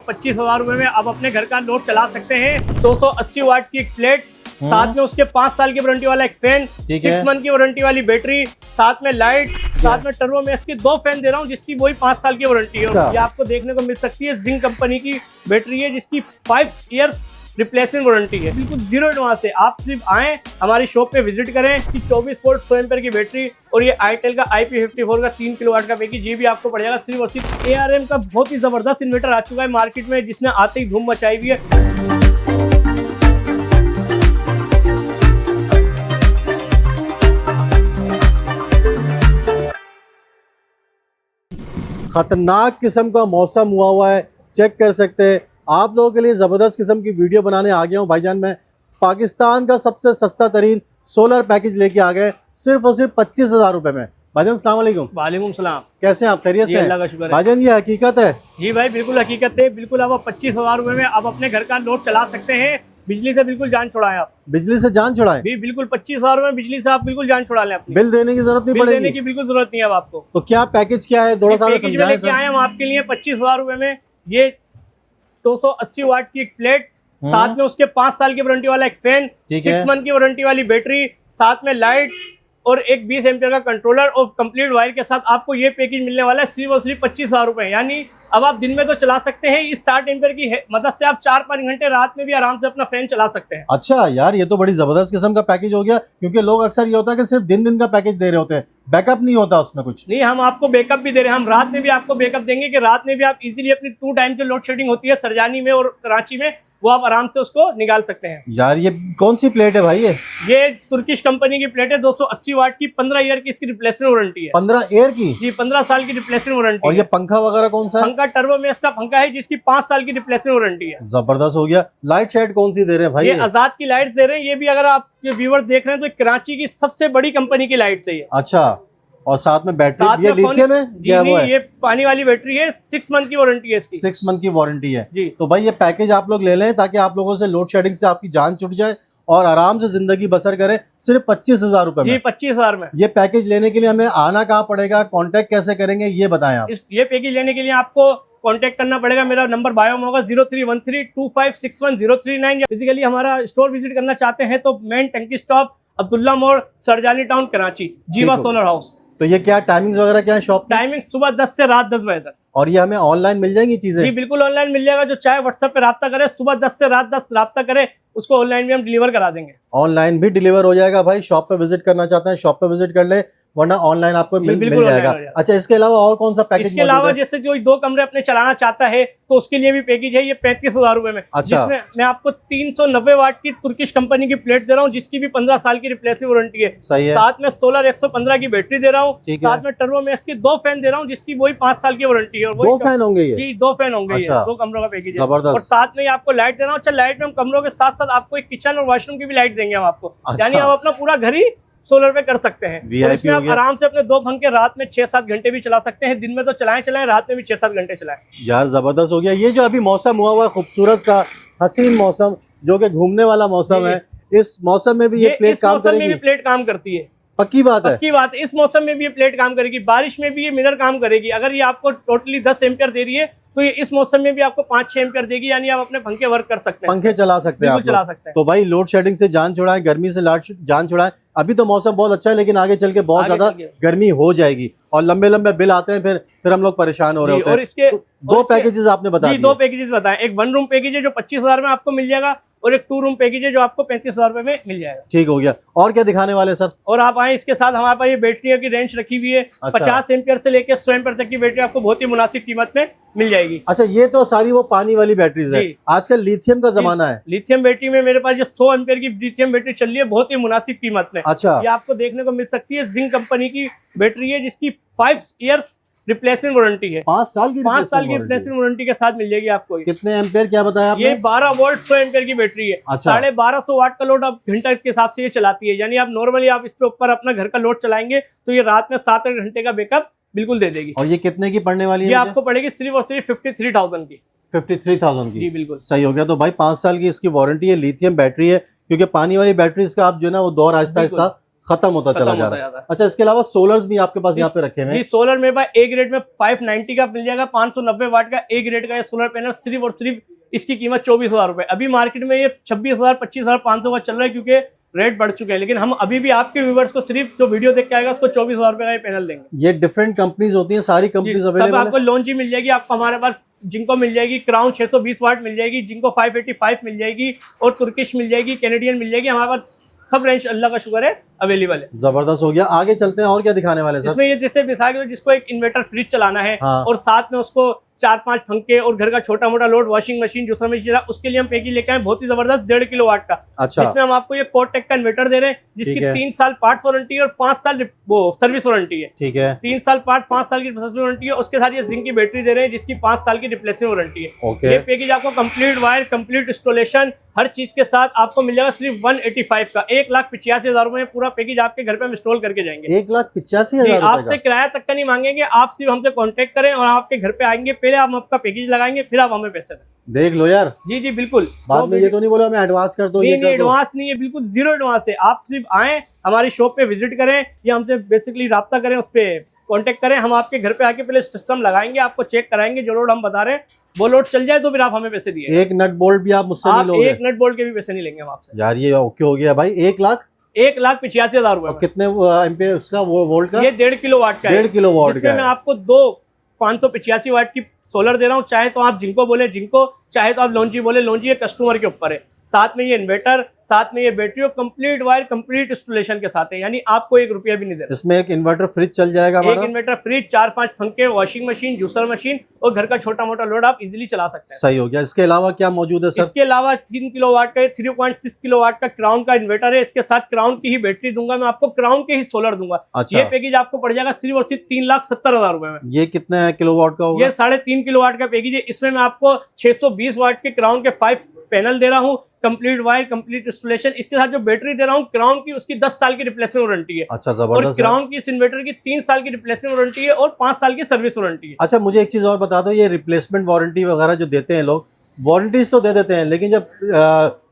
25,000 रुपए में आप अपने घर का लोड चला सकते हैं। 280 वाट की एक प्लेट, साथ में उसके 5 साल की वारंटी वाला एक फैन, 6 मंथ की वारंटी वाली बैटरी, साथ में लाइट, साथ में टर्बो में इसकी 2 फैन दे रहा हूँ जिसकी वही 5 साल की वारंटी है। ये आपको देखने को मिल सकती है। जिंक कंपनी की बैटरी है जिसकी 5 इयर्स रिप्लेसमेंट वारंटी है। बिल्कुल 0 एडवांस है। आप सिर्फ आए हमारी शॉप पे विजिट करें कि 24 वोल्ट 100 एम्पीयर की बैटरी और ये आईटेल का IP54 का 3 किलोवाट का पैकेज, ये भी आपको पड़ जाएगा सिर्फ और सिर्फ। ARM का बहुत ही जबरदस्त इन्वर्टर आ चुका है मार्केट में जिसने आते ही धूम मचाई हुई है। खतरनाक किस्म का मौसम हुआ है, चेक कर सकते हैं। आप लोगों के लिए ज़बरदस्त किस्म की वीडियो बनाने आ गया हूँ भाईजान। मैं पाकिस्तान का सबसे सस्ता तरीन सोलर पैकेज लेके आ गए सिर्फ और सिर्फ 25,000 रुपए में। भाईजान अस्सलाम वालेकुम। वालेकुम सलाम। कैसे हैं आप? खैरियत से? अल्लाह का शुक्र है। भाईजान ये हकीकत है? जी भाई बिल्कुल हकीकत है। बिल्कुल आप 25,000 रुपए में आप अपने घर का लोड चला सकते हैं। बिजली से बिल्कुल जान छुड़ाएं आप। बिजली से जान छुड़ाएं? बिल्कुल 25,000 रुपए बिजली से आप बिल्कुल जान छुड़ा लें अपनी। बिल देने की जरूरत नहीं बिल पड़ेगी? देने की बिल्कुल जरूरत नहीं है अब आपको। तो क्या पैकेज क्या है, थोड़ा सा समझाएं सर। आए हम आपके लिए 25,000 रुपए में। ये 280 वाट की एक प्लेट, साथ में उसके 5 साल की वारंटी वाला एक फैन, 6 मंथ की वारंटी वाली बैटरी, साथ में लाइट और एक 20 एम्पीयर का कंट्रोलर और कंप्लीट वायर के साथ आपको ये पैकेज मिलने वाला है सिर्फ और सिर्फ 25,000 रुपए। यानी अब आप दिन में तो चला सकते हैं इस 60 एम्पीयर की मदद से आप 4-5 घंटे रात में भी आराम से अपना फैन चला सकते हैं। अच्छा यार, ये तो बड़ी जबरदस्त किस्म का पैकेज हो गया, क्योंकि लोग अक्सर ये होता है कि सिर्फ दिन का पैकेज दे रहे होते हैं, बैकअप नहीं होता उसमें कुछ। नहीं, हम आपको बैकअप भी दे रहे हैं। हम रात में भी आपको बैकअप देंगे कि रात में भी आप इजीली अपनी 2 टाइम जो लोड शेडिंग होती है सरजानी में और कराची में, वो आप आराम से उसको निकाल सकते हैं। यार ये कौन सी प्लेट है भाई? ये तुर्किश कंपनी की प्लेट है, 280 वाट की, 15 ईयर की इसकी रिप्लेसमेंट वारंटी है। 15 ईयर की? जी, 15 साल की रिप्लेसमेंट वारंटी। और ये पंखा वगैरह कौन सा है? पंखा टर्बो मेस का पंखा है जिसकी 5 साल की रिप्लेसमेंट वारंटी है। जबरदस्त हो गया। लाइट शेड कौन सी दे रहे हैं भाई? ये आजाद की लाइट दे रहे हैं। ये भी अगर आप व्यूअर देख रहे हैं तो कराची की सबसे बड़ी कंपनी की लाइट से। अच्छा, और साथ में बैटरी ये लिथियम है? क्या वो है? ये पानी वाली बैटरी है। 6 मंथ की वारंटी है इसकी। 6 मंथ की वारंटी है जी। तो भाई ये पैकेज आप लोग ले लें ताकि आप लोगों से लोड शेडिंग से आपकी जान छुट जाए और आराम से जिंदगी बसर करें सिर्फ 25,000 रुपए में। जी, 25,000 में। ये पैकेज लेने के लिए हमें आना कहाँ पड़ेगा, कांटेक्ट कैसे करेंगे, ये बताएं आप। ये पैकेज लेने के लिए आपको कांटेक्ट करना पड़ेगा। मेरा नंबर बायो में होगा 03132561,039। फिजिकली हमारा स्टोर विजिट करना चाहते हैं तो मेन टंकी स्टॉप, अब्दुल्ला मोड़, सरजानी टाउन, कराची, जीवा सोलर हाउस। तो ये क्या टाइमिंग्स वगैरह क्या है शॉप की? टाइमिंग सुबह 10 से रात 10 बजे तक। और ये हमें ऑनलाइन मिल जाएंगी चीजें? जी बिल्कुल ऑनलाइन मिल जाएगा। जो चाहे व्हाट्सएप पे राब्ता करे, सुबह 10 से रात 10 राब्ता करे, उसको ऑनलाइन भी हम डिलीवर करा देंगे। ऑनलाइन भी डिलीवर हो जाएगा भाई। शॉप पे विजिट करना चाहते हैं शॉप पे विजिट कर ले, वरना ऑनलाइन आपको मिल जाएगा। अच्छा, इसके अलावा और कौन सा पैकेज? इसके अलावा जैसे जो 2 कमरे अपने चलाना चाहता है तो उसके लिए भी पैकेज है। ये 35,000 रुपए में। अच्छा। जिसमें मैं आपको 390 वाट की तुर्किश कंपनी की प्लेट दे रहा हूँ जिसकी भी 15 साल की रिप्लेसमेंट वारंटी है। सही है। साथ में सोलर 115 की बैटरी दे रहा हूँ। ठीक है। साथ में टर्बो में इसकी 2 फैन दे रहा हूँ जिसकी वही 5 साल की वारंटी है। 2 फैन होंगे ये? जी, 2 फैन होंगे। अच्छा। 2 कमरों का पैकेज है। जबरदस्त। और साथ में आपको लाइट देना। अच्छा, लाइट में हम कमरों के साथ साथ आपको एक किचन और वॉशरूम की भी लाइट देंगे हम आपको। अच्छा। यानी आप अपना पूरा घर ही सोलर पे कर सकते हैं। तो इसमें आप आराम से अपने 2 पंखे रात में 6-7 घंटे भी चला सकते हैं। दिन में तो चलाएं, रात में भी 6-7 घंटे चलाएं। यार जबरदस्त हो गया। ये जो अभी मौसम हुआ है, खूबसूरत सा हसीन मौसम, जो कि घूमने वाला मौसम है, इस मौसम में भी ये प्लेट काम करेगी? में भी प्लेट काम करती है। पक्की बात है? पक्की बात है। इस मौसम में भी ये प्लेट काम करेगी। बारिश में भी ये मिरर काम करेगी। अगर ये आपको टोटली 10 एम्पियर दे रही है तो ये इस मौसम में भी आपको 5-6 एम्पियर देगी। यानी आप अपने पंखे वर्क कर सकते हैं, पंखे चला सकते हैं आप चला सकते हैं। तो भाई लोड शेडिंग से जान छुड़ाएं, गर्मी से जान छुड़ाएं। अभी तो मौसम बहुत अच्छा है, लेकिन आगे चल के बहुत ज्यादा गर्मी हो जाएगी और लंबे लंबे बिल आते हैं, फिर हम लोग परेशान हो रहे होते हैं। और इसके 2 पैकेजेस आपने बताया? 2 पैकेजेस बताएं। एक 1 रूम पैकेज है जो 25,000 में आपको मिल जाएगा और एक 2 रूम पैकेज है जो आपको 35,000 रुपए में मिल जाएगा। ठीक हो गया। और क्या दिखाने वाले सर? और आप आए, इसके साथ हमारे पास ये बैटरियों की रेंज रखी हुई है। अच्छा। 50 एम्पियर से लेकर 100 एम्पियर तक की बैटरी आपको बहुत ही मुनासिब कीमत में मिल जाएगी। अच्छा, ये तो सारी वो पानी वाली बैटरीज है। आजकल लिथियम का जमाना है। लिथियम बैटरी में मेरे पास ये 100 एम्पियर की लिथियम बैटरी चल रही है बहुत ही मुनासिब कीमत में। अच्छा। ये आपको देखने को मिल सकती है। जिंक कंपनी की बैटरी है जिसकी 5 इयर्स रिप्लेसमेंट वारंटी है। 5 साल की रिप्लेसमेंट वारंटी के साथ मिल जाएगी आपको। कितने एम्पियर क्या बताया आपने? ये 12 वोल्ट 100 एम्पियर की बैटरी है। अच्छा। 1250 वाट का लोड आप घंटा के हिसाब से ये चलाती है। यानी आप नॉर्मली आप इसके ऊपर अपना घर का लोड चलाएंगे तो ये रात में 7-8 घंटे का बैकअप बिल्कुल दे देगी। और ये कितने की पड़ने वाली है? ये आपको पड़ेगी सिर्फ और सिर्फ 53,000 की। 53,000 की? जी बिल्कुल सही हो गया। तो भाई 5 साल की इसकी वारंटी है, लिथियम बैटरी है, क्योंकि पानी वाली बैटरी इसका आप जो है ना वो दौर आहिस्ता आहिस्ता खत्म होता चला जा रहा है। अच्छा, इसके अलावा सोलर्स भी आपके पास यहाँ पे रखे हुए हैं? सोलर मेरे पास ए ग्रेड में 590 का मिल जाएगा, 590 वाट का ए ग्रेड का ये सोलर पैनल, सिर्फ और सिर्फ इसकी कीमत 24,000 रुपए। अभी मार्केट में ये 26,000 25,500 का चल रहा है, क्योंकि रेट बढ़ चुके हैं। लेकिन हम अभी भी आपके व्यूवर्स को सिर्फ जो वीडियो देख के आएगा उसको 24,000 रुपए का ये पैनल देंगे। ये डिफरेंट कंपनीज होती हैं, सारी कंपनीज अवेलेबल है? आपको लॉन्ची मिल जाएगी, आपको हमारे पास जिनको मिल जाएगी, क्राउन 620 वाट मिल जाएगी, जिनको 585 मिल जाएगी, और तुर्किश मिल जाएगी, कैनेडियन मिल जाएगी। हमारे पास सब रेंज अल्लाह का शुक्र है अवेलेबल है। जबरदस्त हो गया। आगे चलते हैं, और क्या दिखाने वाले सर? इसमें ये जैसे मिसाल के जिसको एक इन्वर्टर फ्रिज चलाना है, हाँ। और साथ में उसको 4-5 पंखे और घर का छोटा मोटा load, washing machine, juicer machine, उसके लिए हम पैकेज लेके आए बहुत ही जबरदस्त 1.5 किलो वाट का। अच्छा। इसमें हम आपको ये कोटेक का इन्वर्टर दे रहे हैं, जिसकी 3 साल पार्ट्स वारंटी है और 5 साल वो सर्विस वारंटी है। ठीक है। 3 साल पार्ट, 5 साल की सर्विस वारंटी है। उसके साथ ये जिंक की बैटरी दे रहे हैं, जिसकी 5 साल की रिप्लेसमेंट वारंटी है। ओके। ये पैकेज आपको कंप्लीट वायर, कंप्लीट इंस्टॉलेशन, हर चीज के साथ आपको मिल जाएगा सिर्फ 185 का। 1,85,000 रुपए में पूरा पैकेज आपके घर पे हम इंस्टॉल करके जाएंगे। 1,85,000 आपसे किराया तक का नहीं मांगेंगे, आप सिर्फ हमसे कांटेक्ट करें और आपके घर पे आएंगे, पहले हम आपका पैकेज लगाएंगे, फिर आप हमें पैसे दें। देख लो यार। जी जी बिल्कुल। बाद में ये तो नहीं बोला हमें एडवांस कर दो, ये कर दो। एडवांस नहीं है, बिल्कुल जीरो एडवांस है। आप सिर्फ आए, हमारी शॉप पे विजिट करें या हमसे बेसिकली राब्ता करें, उस पर कांटेक्ट करें। हम आपके घर पे आके पहले सिस्टम लगाएंगे, आपको चेक कराएंगे, जो लोड हम बता रहे हैं वो लोड चल जाए तो फिर आप हमें पैसे दिए। एक नट बोल्ट भी आप मुझसे नहीं लोगे? एक नट बोल्ट के भी पैसे नहीं लेंगे हम आपसे। यार ये ओके हो गया भाई। 1,85,000 रुपए। कितने एम्पीयर उसका वो वोल्ट का? ये 1.5 किलो वाट का है। 1.5 किलो वाट का। मैं आपको 2 585 वाट की सोलर दे रहा हूँ। चाहे तो आप जिनको बोले जिनको, चाहे तो आप लॉन्ची बोले लॉन्ची, ये कस्टमर के ऊपर है। साथ में ये इन्वर्टर, साथ में ये बैटरी और कंप्लीट वायर, कंप्लीट इंस्टॉलेशन के साथ है, यानी आपको 1 रुपया भी नहीं देना। इसमें एक इन्वर्टर फ्रिज चल जाएगा हमारा? एक इन्वर्टर फ्रिज, 4-5 पंखे, वॉशिंग मशीन, जूसर मशीन और घर का छोटा मोटा लोड आप इजीली चला सकते हैं। सही हो गया। इसके अलावा क्या मौजूद है सर? इसके अलावा 3 किलो वाट का 3.6 किलो वाट का क्राउन का इन्वर्टर है। इसके साथ क्राउन की ही बैटरी दूंगा मैं आपको, क्राउन के ही सोलर दूंगा। अच्छा। ये पैकेज आपको पड़ जाएगा सिर्फ और सिर्फ 3,70,000 रुपए में। ये कितने किलोवाट का होगा? ये 3.5 किलो वाट का पैकेज है। इसमें मैं आपको 620 वाट के क्राउन के 5 पैनल दे रहा हूँ, कंप्लीट वायर, कंप्लीट इंस्टॉलेशन। इसके साथ जो बैटरी दे रहा हूँ क्राउन की, उसकी 10 साल की रिप्लेसमेंट वारंटी है। अच्छा, जबरदस्त। और क्राउन की इस इन्वर्टर की 3 साल की रिप्लेसमेंट वारंटी है और 5 साल की सर्विस वारंटी है। अच्छा, मुझे एक चीज और बता दो, ये रिप्लेसमेंट वारंटी वगैरह जो देते हैं लोग, वारंटीज तो दे देते हैं, लेकिन जब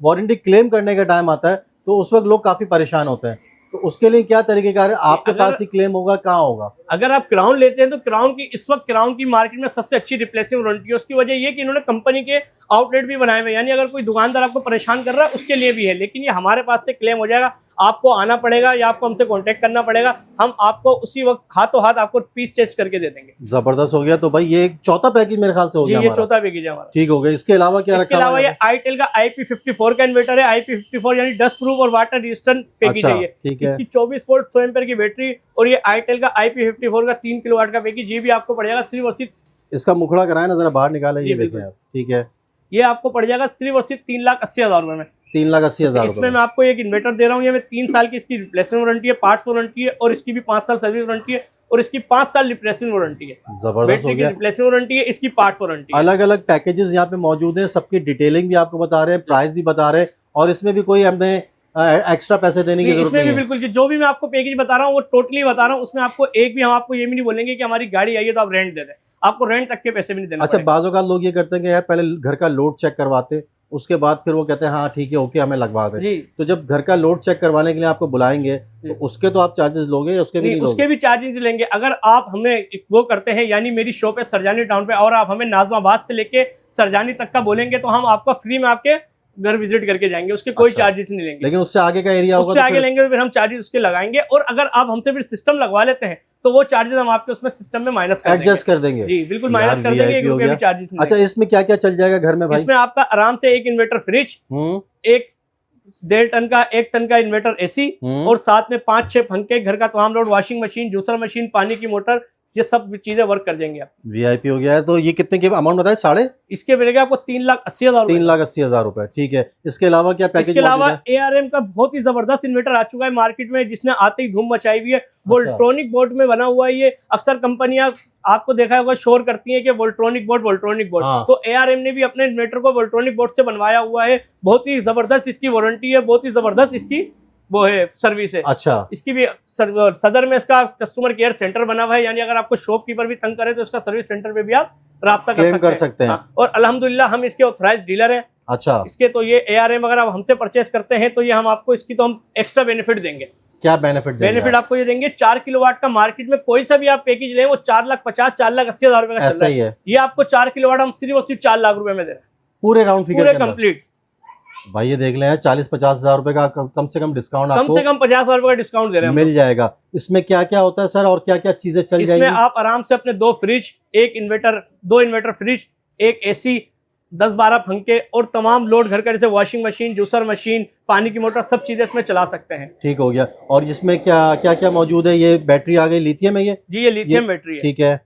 वारंटी क्लेम करने का टाइम आता है तो उस वक्त लोग काफी परेशान होते हैं, तो उसके लिए क्या तरीकेकार है? आपके पास ही क्लेम होगा, कहाँ होगा? अगर आप क्राउन लेते हैं तो क्राउन की इस वक्त क्राउन की मार्केट में सबसे अच्छी रिप्लेसमेंट वारंटी है। उसकी वजह ये कि इन्होंने कंपनी के आउटलेट भी बनाए हुए, यानी अगर कोई दुकानदार आपको परेशान कर रहा है उसके लिए भी है। लेकिन ये हमारे पास से क्लेम हो जाएगा, आपको आना पड़ेगा या आपको हमसे कांटेक्ट करना पड़ेगा, हम आपको उसी वक्त हाथों हाथ आपको पीस चेंज करके दे देंगे। जबरदस्त हो गया। तो भाई ये एक चौथा पैकेज मेरे ख्याल से हो गया। ये चौथा पैकेज है हमारा। ठीक हो गया। इसके अलावा क्या रखा? इसके अलावा ये आईटेल का IP54 का इन्वर्टर है। IP54 यानी डस्ट प्रूफ और वाटर रेजिस्टेंट पैकेज है ये। ठीक है। इसकी 24 वोल्ट 100 एम्पीयर की बैटरी और ये आईटेल का IP54 का 3 किलो वाट का पैकेज, ये भी आपको पड़ जाएगा सिर्फ और सिर्फ। इसका मुखड़ा कराए ना जरा, बाहर निकाले, ये देखें आप। ठीक है। ये आपको पड़ जाएगा सिर्फ और सिर्फ 3,80,000 रुपए में। 3,80,000। इसमें मैं आपको एक इन्वर्टर दे रहा हूँ, ये मैं 3 साल की इसकी रिप्लेसमेंट वारंटी है, पार्ट्स वारंटी है, और इसकी भी 5 साल सर्विस वारंटी है, और इसकी 5 साल रिप्लेसमेंट वारंटी है। जबरदस्त हो गया। रिप्लेसमेंट वारंटी है, इसकी पार्ट्स वारंटी है। अलग अलग पैकेजेस यहाँ पे मौजूद हैं, सबकी डिटेलिंग भी आपको बता रहे हैं, प्राइस भी बता रहे हैं, और इसमें भी कोई हमने एक्स्ट्रा पैसे देने की जरूरत नहीं है। बिल्कुल, जो भी मैं आपको पैकेज बता रहा हूँ वो टोटली बता रहा हूँ। उसमें आपको एक भी हम आपको ये भी नहीं बोलेंगे कि हमारी गाड़ी आई है तो आप रेंट दे दें, आपको रेंट तक के पैसे भी नहीं देना। अच्छा, बाज़ औक़ात लोग ये करते हैं कि यार पहले घर का लोड चेक करवाते, उसके बाद फिर वो कहते हैं हाँ ठीक है ओके हमें लगवा दें। तो जब घर का लोड चेक करवाने के लिए आपको बुलाएंगे तो उसके तो आप चार्जेस लोगे या उसके भी नहीं? उसके भी चार्जेस लेंगे। अगर आप हमें वो करते हैं, यानी मेरी शॉप है सरजानी टाउन पे, और आप हमें नाज़िमाबाद से लेके सरजानी तक का बोलेंगे तो हम आपका फ्री में आपके घर विजिट करके जाएंगे, उसके कोई चार्जेस नहीं लेंगे। लेकिन उससे आगे का एरिया होगा, उससे आगे लेंगे तो फिर हम चार्जेस उसके लगाएंगे। और अगर आप हमसे फिर सिस्टम लगवा लेते हैं तो वो चार्जेस हम आपके उसमें सिस्टम में माइनस कर एडजस्ट कर देंगे। जी बिल्कुल, माइनस कर देंगे, 1 रुपया भी चार्जेस नहीं। अच्छा, इसमें क्या क्या चल जाएगा घर में भाई? इसमें आपका आराम से एक इन्वर्टर फ्रिज, एक 1.5 टन का 1 टन का इन्वर्टर एसी, और साथ में 5-6 पंखे, घर का तमाम load, washing machine, juicer machine, पानी की मोटर, ये सब चीजें वर्क कर देंगे आप। VIP हो गया है। तो ये कितने के अमाउंट बताए? साढ़े इसके मिलेगा आपको 3,80,000। 3,80,000 रुपए। ठीक है। इसके अलावा क्या पैकेज? इसके अलावा ARM का बहुत ही जबरदस्त इन्वर्टर आ चुका है मार्केट में, जिसने आते ही धूम मचाई हुई है। वोल्ट्रॉनिक बोर्ड में बना हुआ है ये। अक्सर कंपनियां आपको देखा होगा शोर करती हैं कि वोल्ट्रॉनिक बोर्ड। तो ARM ने भी अपने इन्वर्टर को वोल्ट्रॉनिक बोर्ड से बनवाया हुआ है। बहुत ही जबरदस्त इसकी वारंटी है, बहुत ही जबरदस्त इसकी वो है सर्विस है। अच्छा। इसकी भी सदर में इसका कस्टमर केयर सेंटर बना हुआ है, यानी अगर आपको शॉपकीपर भी तंग करे तो इसका सर्विस सेंटर पे भी आप राब्ता कर सकते हैं। और अल्हम्दुलिल्लाह हम इसके ऑथराइज्ड डीलर हैं। अच्छा। इसके तो ये ARM अगर आप हमसे परचेस करते हैं तो ये हम आपको इसकी तो हम एक्स्ट्रा बेनिफिट देंगे। क्या बेनिफिट बेनिफिट आपको ये देंगे, 4 किलोवाट का मार्केट में कोई सा भी आप पैकेज लें वो 4,50,000 4,80,000 रुपए का चल रहा है। ये आपको 4 किलोवाट हम सिर्फ और सिर्फ 4 लाख रुपए में दे रहे हैं, पूरे राउंड फिगर पूरे कंप्लीट। भाई ये देख लें 40-50 हजार रुपए का कम से कम डिस्काउंट, कम से कम 50,000 रुपए का डिस्काउंट दे रहे हैं, मिल जाएगा। इसमें क्या क्या होता है सर और क्या क्या चीजें चल जाएंगी? इसमें आप आराम से अपने 2 fridge, 1 inverter, 2 inverter fridge, 1 AC, 10-12 पंखे और तमाम लोड घर का जैसे वॉशिंग मशीन, जूसर मशीन, पानी की मोटर, सब चीजें इसमें चला सकते हैं। ठीक हो गया। और इसमें क्या क्या क्या मौजूद है? ये बैटरी आ गई लिथियम है ये? जी ये लिथियम बैटरी है। ठीक है।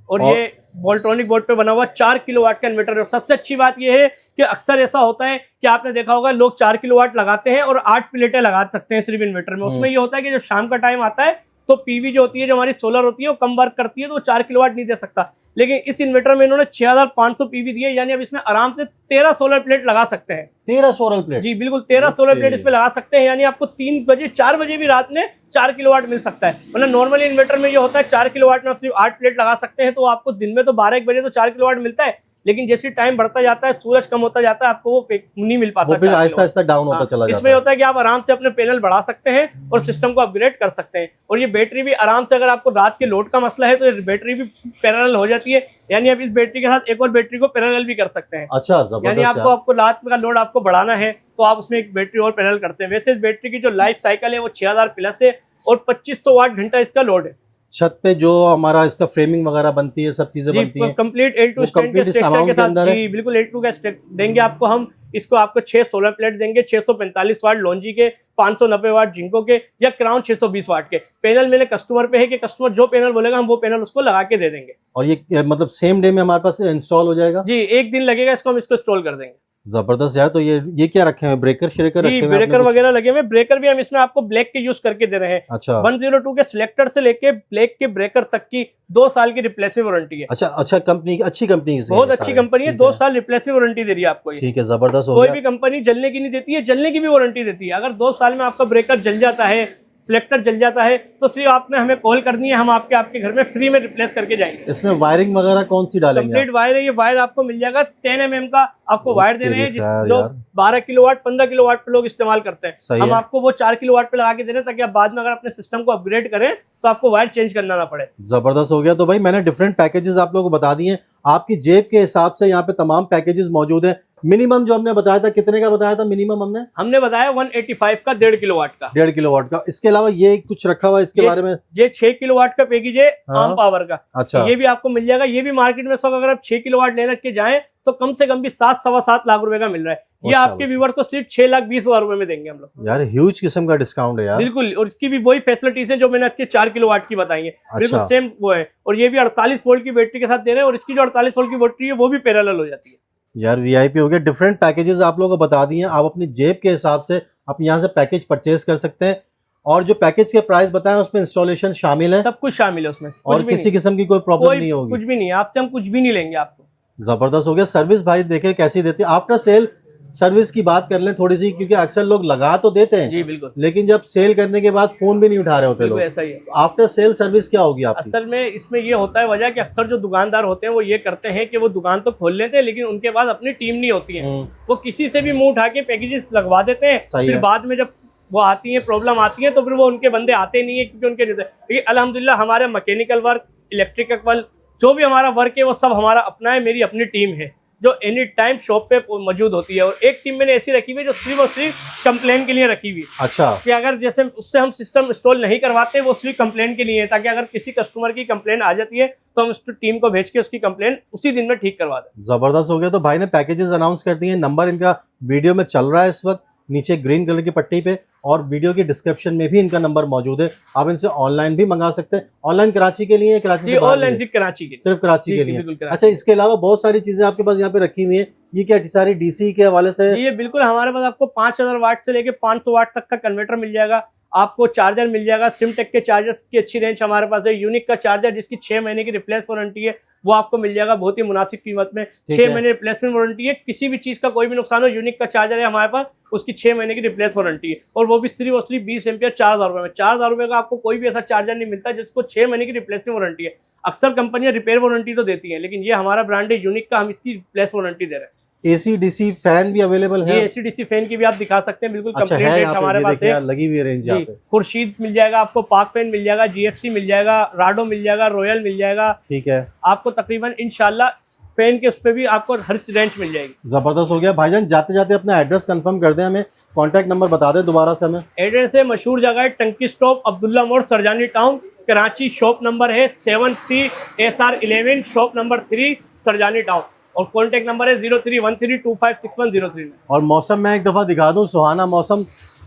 और ये वोल्ट्रॉनिक बोर्ड पे बना हुआ 4 किलोवाट का इन्वर्टर है। और सबसे अच्छी बात ये है कि अक्सर ऐसा होता है कि आपने देखा होगा लोग 4 किलोवाट लगाते हैं और 8 प्लेटें लगा सकते हैं सिर्फ इन्वर्टर में। उसमें ये होता है कि जब शाम का टाइम आता है तो पीवी जो होती है, जो हमारी सोलर होती है, वो कम वर्क करती है तो वो 4 किलोवाट नहीं दे सकता। लेकिन इस इन्वर्टर में इन्होंने 6500 पीवी दिए, यानी अब इसमें आराम से 13 सोलर प्लेट लगा सकते हैं। 13 सोलर प्लेट? जी बिल्कुल, 13 सोलर प्लेट इसमें लगा सकते हैं। यानी आपको 3 बजे 4 बजे भी रात में 4 किलोवाट मिल सकता है। मतलब नॉर्मली इन्वर्टर में ये होता है 4 किलोवाट में आप सिर्फ 8 प्लेट लगा सकते हैं, तो आपको दिन में तो 12-1 बजे तो 4 किलोवाट मिलता है, लेकिन जैसे टाइम बढ़ता जाता है, सूरज कम होता जाता है, आपको वो नहीं मिल पाता, फिर आहिस्ता आहिस्ता डाउन होता चला जाता है। इसमें होता है कि आप आराम से अपने पैनल बढ़ा सकते हैं और सिस्टम को अपग्रेड कर सकते हैं। और ये बैटरी भी आराम से, अगर आपको रात के लोड का मसला है तो बैटरी भी पैरेलल हो जाती है, यानी आप इस बैटरी के साथ एक और बैटरी को पैरेलल भी कर सकते हैं। अच्छा, जबरदस्त। यानी आपको रात का लोड आपको बढ़ाना है तो आप उसमें एक बैटरी और पैरेलल करते हैं। वैसे इस बैटरी की जो लाइफ साइकिल है वो 6000 प्लस है और 2500 वाट घंटा इसका लोड है। छत पे जो हमारा इसका फ्रेमिंग वगैरह बनती है, सब चीजें बनती हैं, कंप्लीट L2 स्टैंड के स्ट्रक्चर के साथ। जी बिल्कुल L2 का देंगे आपको हम। इसको आपको 6 सोलर प्लेट देंगे, 645 वाट लॉन्जी के, 590 वाट जिंको के या क्राउन 620 वाट के। पैनल मेरे कस्टमर पे है कि कस्टमर जो पैनल बोलेगा हम वो पैनल उसको लगा के दे देंगे। और ये मतलब सेम डे में हमारे पास इंस्टॉल हो जाएगा? जी 1 दिन लगेगा, इसको हम इंस्टॉल कर देंगे। जबरदस्त यार। तो ये क्या रखे हैं? ब्रेकर श्रेकर रखे हैं? ब्रेकर वगैरह लगे हुए। ब्रेकर भी हम इसमें आपको ब्लैक के यूज करके दे रहे हैं। अच्छा। 102 के सिलेक्टर से लेके ब्लैक के ब्रेकर तक की 2 साल की रिप्लेसमेंट वारंटी है। अच्छा कंपनी, अच्छी कंपनी, बहुत अच्छी कंपनी है। 2 साल रिप्लेसमेंट वारंटी दे रही है आपको। ठीक है, जबरदस्त हो कोई गया। भी कंपनी जलने की नहीं देती है, जलने की भी वारंटी देती है। अगर 2 साल में आपका ब्रेकर जल जाता है, सिलेक्टर जल जाता है, तो सिर्फ आपने हमें कॉल करनी है, हम आपके घर में फ्री में रिप्लेस करके जाएंगे। इसमें वायरिंग वगैरह कौन सी डालेंगे? कंप्लीट वायर है। ये वायर आपको मिल जाएगा 10 mm का आपको वायर दे रहे हैं, जो 12 किलोवाट 15 किलोवाट पे लोग इस्तेमाल करते हैं। हम आपको वो 4 किलोवाट पे लगा के दे रहे हैं, ताकि आप बाद में अगर अपने सिस्टम को अपग्रेड करें तो आपको वायर चेंज करना ना पड़े। जबरदस्त हो गया। तो भाई मैंने डिफरेंट पैकेजेस आप लोगों को बता दिए। आपकी जेब के हिसाब से यहाँ पे तमाम पैकेजेस मौजूद है। मिनिमम जो हमने बताया था, कितने का बताया था मिनिमम? हमने बताया 185 का 1.5 किलोवाट का। 1.5 किलोवाट का। इसके अलावा ये कुछ रखा हुआ है इसके बारे में? ये 6 किलोवाट का पैकेज है, आम पावर का। अच्छा। ये भी आपको मिल जाएगा। ये भी मार्केट में सब अगर आप 6 किलोवाट लेने के जाएं तो कम से कम भी 7-7.25 लाख रुपए का मिल रहा है। ये आपके व्यूअर को सिर्फ 6,20,000 रुपए में देंगे हम लोग। यार ह्यूज किस्म का डिस्काउंट है यार। बिल्कुल। और इसकी भी वही फैसिलिटीज है जो मैंने आपके 4 किलोवाट की बताई है। बिल्कुल सेम वो है। और ये भी 48 वोल्ट की बैटरी के साथ दे रहे हैं, और इसकी जो 48 वोल्ट की बैटरी है वो भी पैरेलल हो जाती है। यार वीआईपी हो गया। डिफरेंट पैकेजेस आप लोगों को बता दिए। आप अपनी जेब के हिसाब से आप यहाँ से पैकेज परचेज कर सकते हैं। और जो पैकेज के प्राइस बताएं उसमें इंस्टॉलेशन शामिल है, सब कुछ शामिल है उसमें। और किसी किस्म की कोई प्रॉब्लम नहीं होगी? कुछ भी नहीं है, आपसे हम कुछ भी नहीं लेंगे आपको। जबरदस्त हो गया। सर्विस भाई देखे कैसी देती है? आफ्टर सेल सर्विस की बात कर लें थोड़ी सी, क्योंकि अक्सर लोग लगा तो देते हैं जी बिल्कुल, लेकिन जब सेल करने के बाद फोन भी नहीं उठा रहे होते लोग। ऐसा ही है। आफ्टर सेल सर्विस क्या होगी आपकी? असल में इसमें ये होता है वजह कि अक्सर जो दुकानदार होते हैं वो ये करते हैं कि वो दुकान तो खोल लेते हैं, लेकिन उनके पास अपनी टीम नहीं होती है। वो किसी से भी मुंह उठा के पैकेजेस लगवा देते हैं, फिर बाद में जब वो आती है, प्रॉब्लम आती है, तो फिर वो उनके बंदे आते नहीं है, क्योंकि उनके लेकिन अल्हम्दुलिल्लाह हमारे मैकेनिकल वर्क, इलेक्ट्रिकल जो भी हमारा वर्क है वो सब हमारा अपना है। मेरी अपनी टीम है जो एनी टाइम शॉप पे मौजूद होती है, और एक टीम मैंने ऐसी रखी हुई है जो सिर्फ और सिर्फ कंप्लेन के लिए रखी हुई है। अच्छा। कि अगर जैसे उससे हम सिस्टम इंस्टॉल नहीं करवाते, वो सिर्फ कंप्लेन के लिए है, ताकि अगर किसी कस्टमर की कंप्लेन आ जाती है तो हम उस टीम को भेज के उसकी कंप्लेन उसी दिन में ठीक करवा दें। जबरदस्त हो गया। तो भाई ने पैकेजेस अनाउंस कर दिए। नंबर इनका वीडियो में चल रहा है इस वक्त नीचे ग्रीन कलर की पट्टी पे, और वीडियो के डिस्क्रिप्शन में भी इनका नंबर मौजूद है। आप इनसे ऑनलाइन भी मंगा सकते हैं। ऑनलाइन कराची के लिए, कराची से ऑनलाइन सिर्फ कराची के लिए, सिर्फ कराची के लिए। अच्छा, इसके अलावा बहुत सारी चीजें आपके पास यहाँ पे रखी हुई है। ये क्या सारी डीसी के हवाले से? ये बिल्कुल हमारे पास आपको 5000 वाट से लेके 500 वाट तक का कन्वर्टर मिल जाएगा। आपको चार्जर मिल जाएगा, सिमटेक के चार्जर्स की अच्छी रेंज हमारे पास है। यूनिक का चार्जर जिसकी 6 महीने की रिप्लेस वारंटी है, वो आपको मिल जाएगा बहुत ही मुनासिब कीमत में। 6 महीने रिप्लेसमेंट वारंटी है। किसी भी चीज का कोई भी नुकसान हो, यूनिक का चार्जर है हमारे पास, उसकी 6 महीने की रिप्लेस वारंटी है, और वो भी सिर्फ और सिर्फ 20 एम्पियर 4000 रुपए में। 4000 रुपए का आपको कोई भी ऐसा चार्जर नहीं मिलता जिसको 6 महीने की रिप्लेसमेंट वारंटी है। अक्सर कंपनियां रिपेयर वारंटी तो देती हैं, लेकिन ये हमारा ब्रांड है यूनिक का, हम इसकी रिप्लेस वारंटी दे रहे हैं। एसी डीसी फैन भी अवेलेबल जी है? एसीडीसी फैन की भी आप दिखा सकते हैं, बिल्कुल अच्छा कंप्लीट है रेट यहाँ पे, हमारे ये पास देखिए है यार, लगी हुई है रेंज यहाँ जी। पे। खुर्शीद मिल जाएगा आपको, पाक फैन मिल जाएगा, जीएफसी मिल जाएगा, राडो मिल जाएगा, रॉयल मिल जाएगा, ठीक है, आपको तकरीबन इंशाल्लाह फैन के उस पे भी आपको हर रेंज मिल जाएगी। जबरदस्त हो गया। भाईजान जाते जाते अपना एड्रेस कंफर्म कर दें, हमें कॉन्टैक्ट नंबर बता दें दोबारा से हमें। एड्रेस है मशहूर जगह है टंकी स्टॉप, अब्दुल्ला मोड़, Sarjani town, Karachi. Shop number है 7C/SR11, shop number 3, Sarjani town. और कॉन्टैक्ट नंबर है 0313256103। और मौसम मैं एक दफ़ा दिखा दूं, सुहाना मौसम,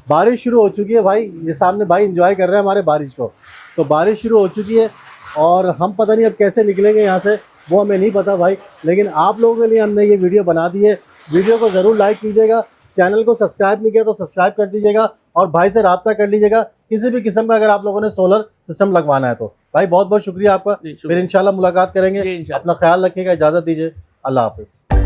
बारिश शुरू हो चुकी है भाई, ये सामने भाई एंजॉय कर रहे हैं हमारे बारिश को। तो बारिश शुरू हो चुकी है और हम पता नहीं अब कैसे निकलेंगे यहाँ से, वो हमें नहीं पता भाई, लेकिन आप लोगों के लिए हमने ये वीडियो बना दी है। वीडियो को ज़रूर लाइक कीजिएगा, चैनल को सब्सक्राइब नहीं किया तो सब्सक्राइब कर दीजिएगा और भाई से रब्ता कर लीजिएगा किसी भी किस्म का अगर आप लोगों ने सोलर सिस्टम लगवाना है तो। भाई बहुत बहुत शुक्रिया आपका, फिर इंशाल्लाह मुलाकात करेंगे। अपना ख्याल रखिएगा, इजाज़त दीजिए, अल्लाह हाफिज़।